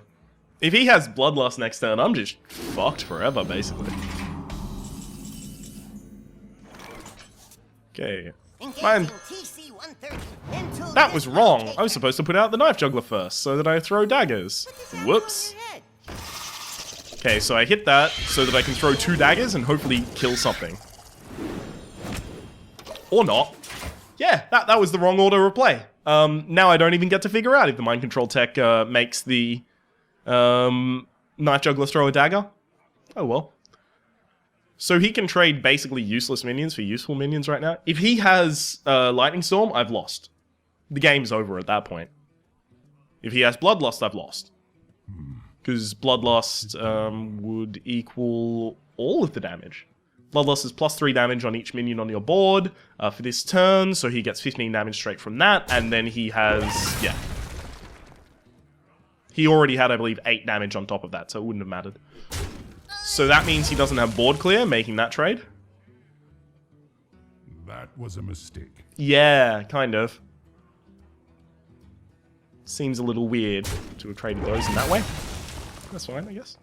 If he has Bloodlust next turn, I'm just fucked forever, basically. Okay. Man, that was wrong. I was supposed to put out the Knife Juggler first, so that I throw daggers. Whoops. Okay, so I hit that, so that I can throw 2 daggers and hopefully kill something. Or not. Yeah, that was the wrong order of play. Now I don't even get to figure out if the Mind Control tech makes the Knife Juggler throw a dagger. Oh well. So he can trade basically useless minions for useful minions right now. If he has Lightning Storm, I've lost. The game's over at that point. If he has Bloodlust, I've lost. Because Bloodlust would equal all of the damage. Bloodlust is +3 damage on each minion on your board for this turn, so he gets 15 damage straight from that, and then he has, yeah. He already had, I believe, 8 damage on top of that, so it wouldn't have mattered. So that means he doesn't have board clear, making that trade. That was a mistake. Yeah, kind of. Seems a little weird to have traded those in that way. That's fine, I guess.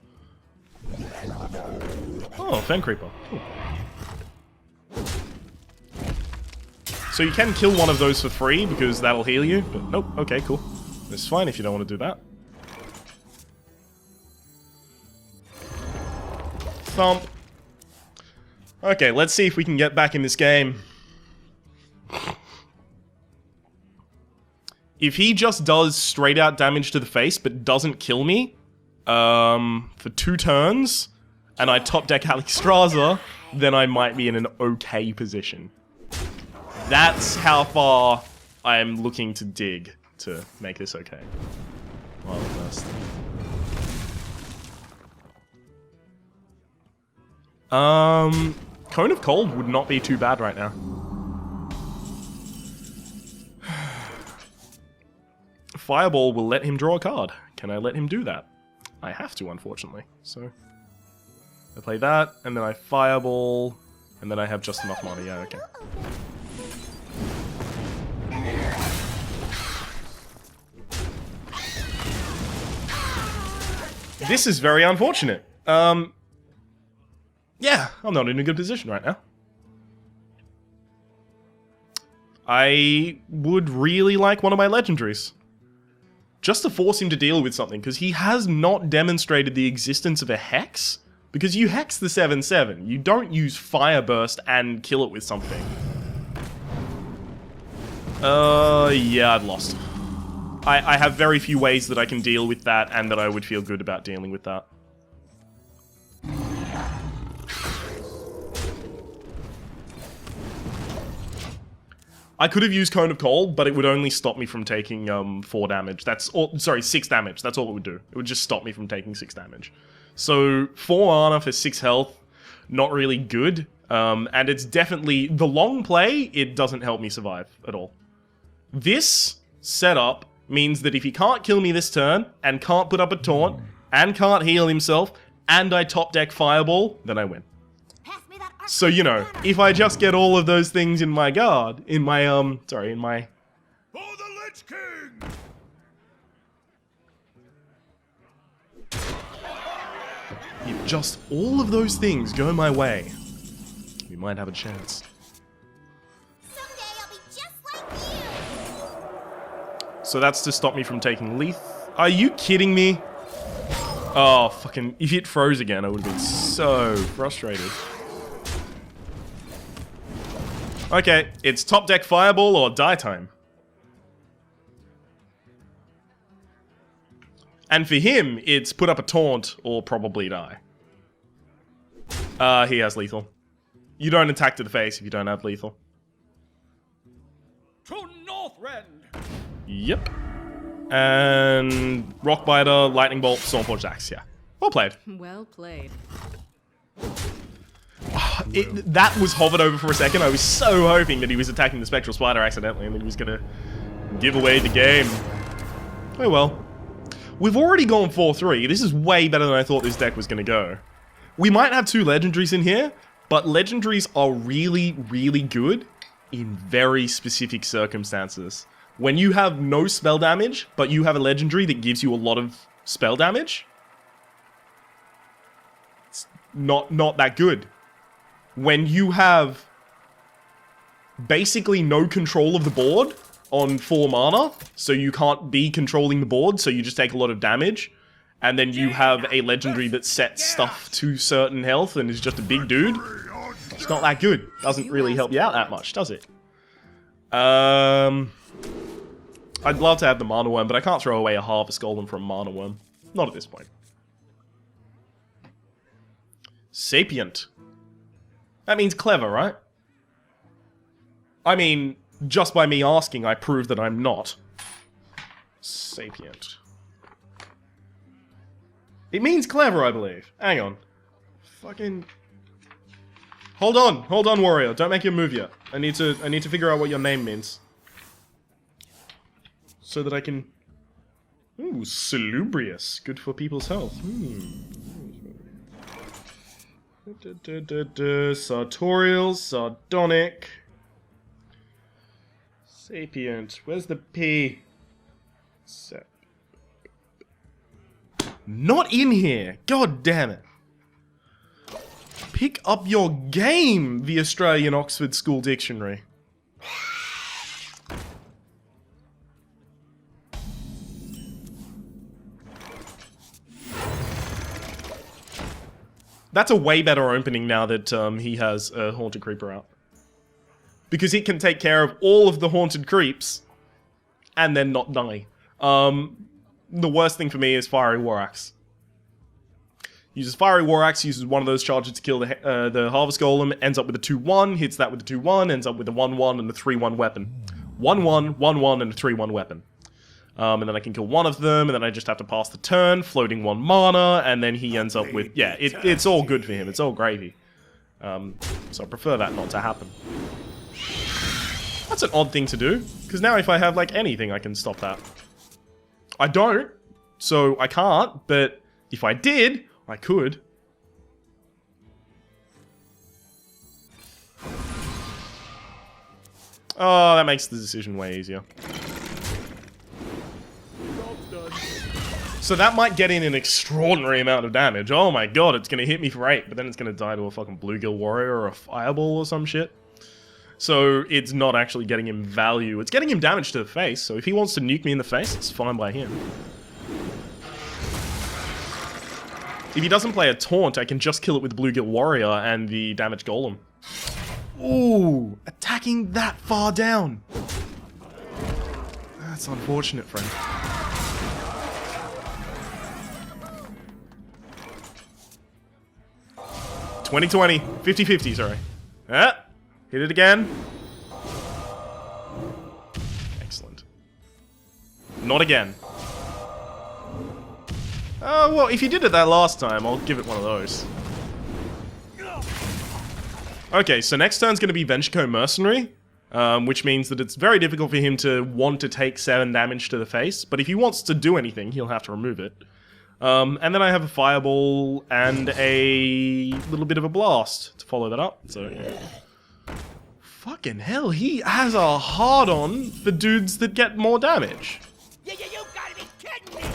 Oh, Fen Creeper. Cool. So you can kill one of those for free, because that'll heal you, but nope, okay, cool. It's fine if you don't want to do that. Thump. Okay, let's see if we can get back in this game. If he just does straight out damage to the face but doesn't kill me for 2 turns, and I top deck Alexstrasza, then I might be in an okay position. That's how far I am looking to dig to make this okay. Well, first. Cone of Cold would not be too bad right now. Fireball will let him draw a card. Can I let him do that? I have to, unfortunately. So I play that, and then I Fireball, and then I have just enough mana. Yeah, okay. This is very unfortunate. Yeah, I'm not in a good position right now. I would really like one of my legendaries. Just to force him to deal with something, because he has not demonstrated the existence of a Hex. Because you Hex the 7/7, you don't use Fire Burst and kill it with something. Yeah, I've lost. I have very few ways that I can deal with that, and that I would feel good about dealing with that. I could have used Cone of Cold, but it would only stop me from taking 4 damage. That's all, sorry, 6 damage. That's all it would do. It would just stop me from taking 6 damage. So 4 mana for 6 health, not really good. And it's definitely, the long play, it doesn't help me survive at all. This setup means that if he can't kill me this turn, and can't put up a taunt, and can't heal himself, and I top deck Fireball, then I win. So, you know, if I just get all of those things in my guard, in my, sorry, in my... For the Lich King! If just all of those things go my way, we might have a chance. Someday I'll be just like you. So that's to stop me from taking Leaf. Are you kidding me? Oh, fucking, if it froze again, I would have been so frustrated. Okay, it's top deck Fireball or die time. And for him, it's put up a taunt or probably die. He has lethal. You don't attack to the face if you don't have lethal. To Northrend! Yep. And Rockbiter, Lightning Bolt, Stormforged Axe, yeah. Well played. Well played. That was hovered over for a second. I was so hoping that he was attacking the Spectral Spider accidentally and then he was gonna give away the game. Oh well. We've already gone 4-3. This is way better than I thought this deck was gonna go. We might have 2 legendaries in here, but legendaries are really, really good in very specific circumstances. When you have no spell damage, but you have a legendary that gives you a lot of spell damage, it's not that good. When you have basically no control of the board on 4 mana, so you can't be controlling the board, so you just take a lot of damage, and then you have a legendary that sets stuff to certain health and is just a big dude, it's not that good. Doesn't really help you out that much, does it? I'd love to have the Mana Worm, but I can't throw away a Harvest Golem for a Mana Worm. Not at this point. Sapient. That means clever, right? I mean, just by me asking, I prove that I'm not. Sapient. It means clever, I believe. Hang on. Fucking... Hold on, warrior. Don't make your move yet. I need to figure out what your name means. So that I can... Ooh, salubrious. Good for people's health. Sartorial, sardonic. Sapient. Where's the P? Not in here. God damn it. Pick up your game, the Australian Oxford School Dictionary. That's a way better opening now that he has a Haunted Creeper out. Because it can take care of all of the Haunted Creeps and then not die. The worst thing for me is Fiery War Axe. Uses Fiery War Axe, uses one of those charges to kill the Harvest Golem, ends up with a 2-1, hits that with a 2-1, ends up with a 1-1 and a 3-1 weapon. 1-1, 1-1, and a 3-1 weapon. And then I can kill one of them, and then I just have to pass the turn, floating 1 mana, and then he ends up with... Yeah, it's all good for him, it's all gravy. So I prefer that not to happen. That's an odd thing to do, because now if I have, like, anything, I can stop that. I don't, so I can't, but if I did... I could. Oh, that makes the decision way easier. So that might get in an extraordinary amount of damage. Oh my god, it's gonna hit me for 8, but then it's gonna die to a fucking Bluegill Warrior or a Fireball or some shit. So it's not actually getting him value. It's getting him damage to the face, so if he wants to nuke me in the face, it's fine by him. If he doesn't play a taunt, I can just kill it with Bluegill Warrior and the damaged golem. Ooh, attacking that far down. That's unfortunate, friend. $20-20, 50-50, sorry. Ah, hit it again. Excellent. Not again. Well, if you did it that last time, I'll give it one of those. Okay, so next turn's going to be Ventrico Mercenary, which means that it's very difficult for him to want to take 7 damage to the face, but if he wants to do anything, he'll have to remove it. And then I have a Fireball and a little bit of a Blast to follow that up, so... Yeah. Fucking hell, he has a hard-on for dudes that get more damage. You gotta be kidding me!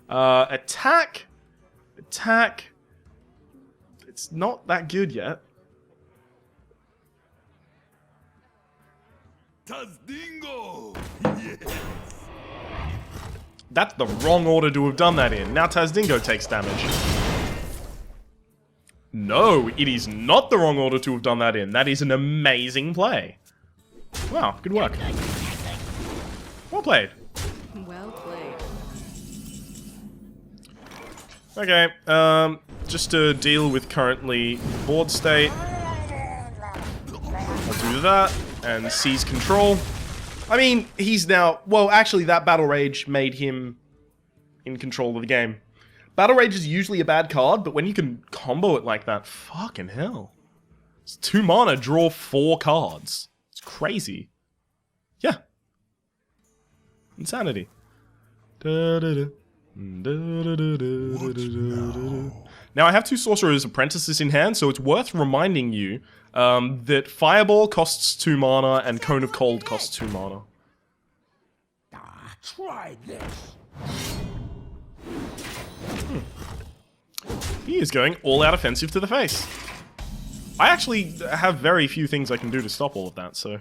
Attack. Attack. It's not that good yet. Tazdingo! Yes! That's the wrong order to have done that in. Now Tazdingo takes damage. No, it is not the wrong order to have done that in. That is an amazing play. Wow, good work. Well played. Well played. Okay, just to deal with currently board state, I'll do that, and seize control. I mean, he's now... Well, actually, that Battle Rage made him in control of the game. Battle Rage is usually a bad card, but when you can combo it like that, fucking hell. It's 2 mana, draw 4 cards. It's crazy. Yeah. Insanity. Da-da-da. Now I have 2 Sorcerer's Apprentices in hand, so it's worth reminding you that Fireball costs 2 mana and Cone of Cold costs 2 mana. Try this. He is going all-out offensive to the face. I actually have very few things I can do to stop all of that, so...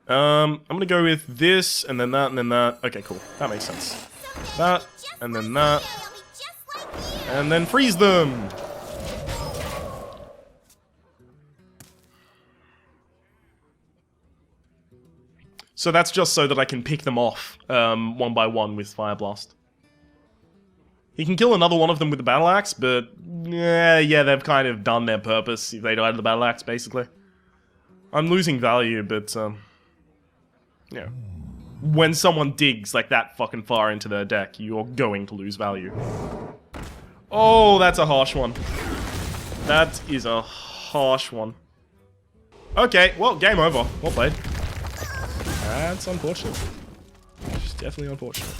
I'm gonna go with this, and then that, and then that. Okay, cool. That makes sense. That, and then that. And then freeze them! So that's just so that I can pick them off one by one with Fire Blast. He can kill another one of them with the Battle Axe, but yeah, they've kind of done their purpose if they die to the Battle Axe, basically. I'm losing value, but yeah. When someone digs like that fucking far into their deck, you're going to lose value. Oh, that's a harsh one. That is a harsh one. Okay, well, game over. Well played. That's unfortunate. It's definitely unfortunate.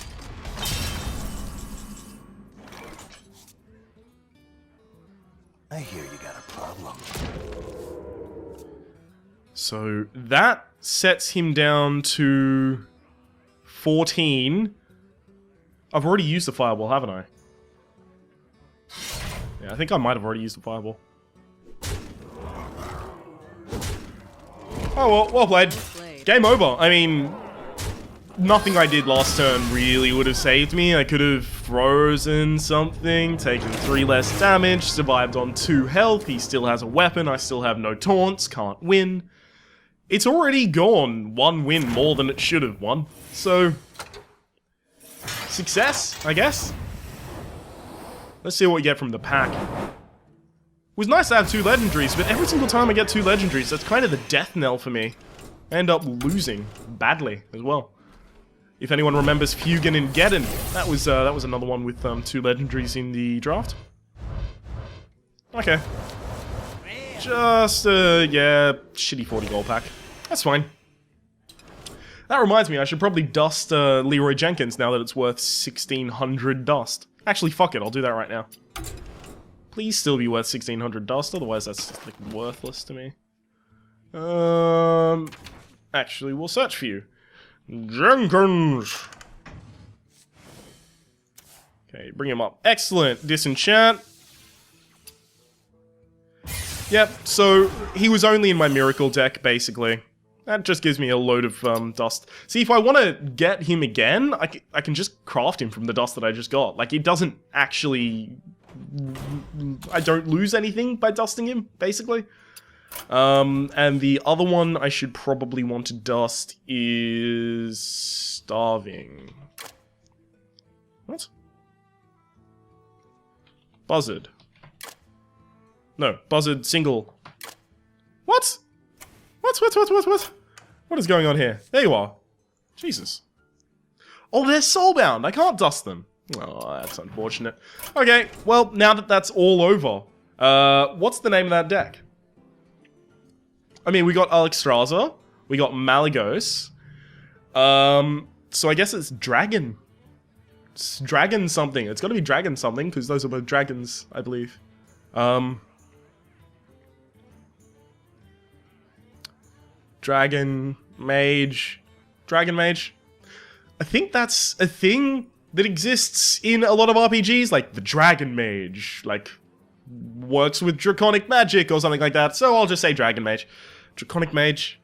I hear you got a problem. So that sets him down to 14. I've already used the Fireball, haven't I? Yeah, I think I might have already used the Fireball. Oh well, well played. Game over. I mean, nothing I did last turn really would have saved me. I could have frozen something, taken 3 less damage, survived on 2 health, he still has a weapon, I still have no taunts, can't win. It's already gone 1 win more than it should have won, so... success, I guess? Let's see what we get from the pack. It was nice to have 2 legendaries, but every single time I get 2 legendaries, that's kind of the death knell for me. I end up losing badly as well. If anyone remembers Fugan and Geddon, that was another one with 2 legendaries in the draft. Okay. Just yeah, shitty 40 gold pack. That's fine. That reminds me, I should probably dust Leroy Jenkins now that it's worth 1600 dust. Actually, fuck it, I'll do that right now. Please still be worth 1600 dust, otherwise that's just, like, worthless to me. Actually, we'll search for you. Jenkins! Okay, bring him up. Excellent. Disenchant. Yep, so he was only in my Miracle deck, basically. That just gives me a load of dust. See, if I want to get him again, I can just craft him from the dust that I just got. Like, it doesn't actually... I don't lose anything by dusting him, basically. And the other one I should probably want to dust is... Starving. What? Buzzard. No, Buzzard single. What? What? What is going on here? There you are. Jesus. Oh, they're soulbound. I can't dust them. Oh, that's unfortunate. Okay, well, now that that's all over, what's the name of that deck? I mean, we got Alexstrasza, we got Malygos, so I guess it's Dragon. It's Dragon something. It's gotta be Dragon something, because those are both dragons, I believe. Dragon Mage. Dragon Mage. I think that's a thing that exists in a lot of RPGs, like the Dragon Mage, like, works with Draconic Magic or something like that, so I'll just say Dragon Mage. Draconic Mage.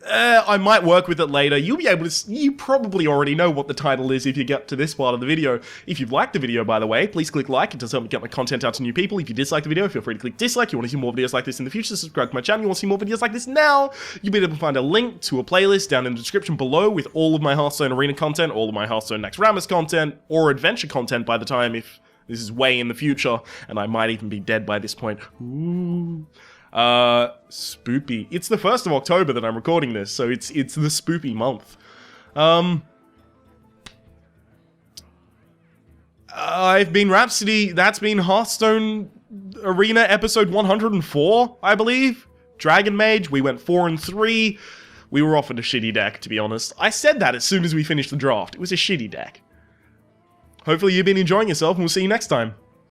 I might work with it later. You'll be able to... You probably already know what the title is if you get to this part of the video. If you've liked the video, by the way, please click like. It does help me get my content out to new people. If you dislike the video, feel free to click dislike. You want to see more videos like this in the future, subscribe to my channel. You want to see more videos like this now, you'll be able to find a link to a playlist down in the description below with all of my Hearthstone Arena content, all of my Hearthstone Next Rammus content, or adventure content by the time, if this is way in the future, and I might even be dead by this point. Ooh. Spoopy. It's the 1st of October that I'm recording this, so it's the spoopy month. I've been Rhapsody, that's been Hearthstone Arena episode 104, I believe. Dragon Mage, we went 4-3. We were offered a shitty deck, to be honest. I said that as soon as we finished the draft. It was a shitty deck. Hopefully you've been enjoying yourself, and we'll see you next time.